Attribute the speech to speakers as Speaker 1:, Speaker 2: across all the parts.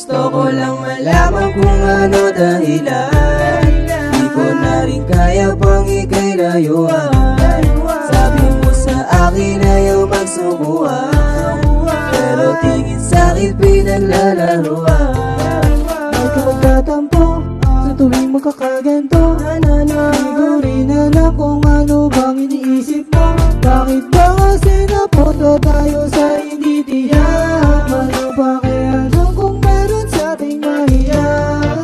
Speaker 1: Gusto ko lang malaman kung ano dahilan. Di ko na rin kaya pang ika'y layuan. Sabi mo sa akin ayaw magsukuan, pero tingin sa'kin pinaglalaruan.
Speaker 2: Magkatatampo sa tuwing magkakaganto. Di ko rin alam kung ano bang iniisip mo. Bakit ba kasi napunta tayo sa hindi tiyak? Ano ba kaya doon kung meron sa ating mahiya?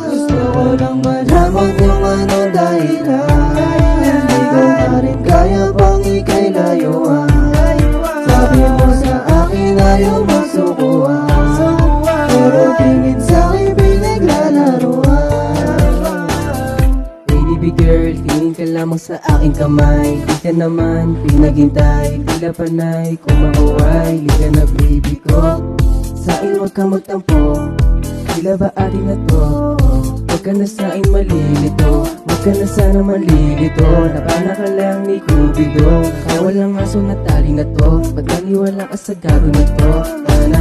Speaker 2: Gusto ko lang malaman kung ano dahilan. Hindi ko na rin kaya pang ika'y layuan. Sabi mo sa akin ayaw magsukuan, pero tingin sa'kin pinaglalaruan.
Speaker 1: Baby girl, tingin ka lamang sa aking kamay. Di ka naman pinaghintay, tila panay kumahuway. Liga na baby ko, sa akin huwag kang magtampo. Tila ba atin na to? Huwag ka na sa akin malilito, huwag ka na sana malilito. Napana ka lang ni Cupido, kaya walang aso na tali na to. Ba't maniwala ka sa gago na to? Na.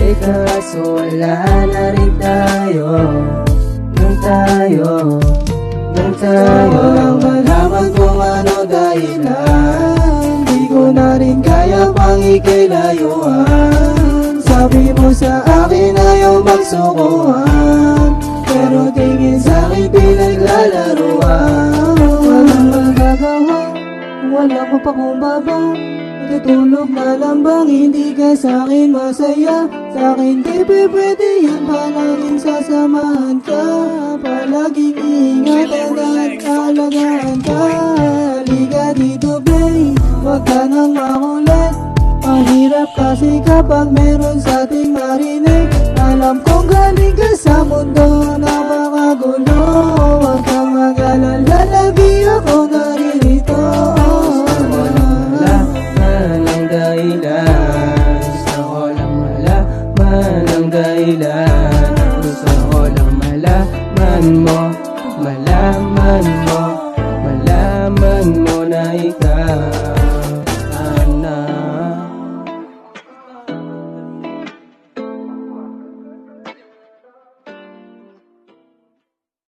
Speaker 1: Eh kaso wala na rin tayo.
Speaker 2: Gusto ko lang malaman kung ano dahilan. Di ko na rin kaya pang ika'y layuan. Sabi mo sa akin ayaw magsukuan, pero tingin sa'kin pinaglalaruan. Walang magagawa, wala ko pa kumbaba. Natutulog na lang bang hindi ka sa'kin masaya? Sa'kin di pwede yan, palaging sasamahan ka. Palaging ingatan at alagaan ka. Halika dito babe, huwag ka nang makulit. Mahirap kasi kapag meron sa ating marinig. Alam kong galing ka sa mundo napakagulo. Huwag kang mag-alala, lagi ako naririto.
Speaker 1: Gusto ko lang malaman ang dahilan. Gusto ko lang malaman mo na ikaw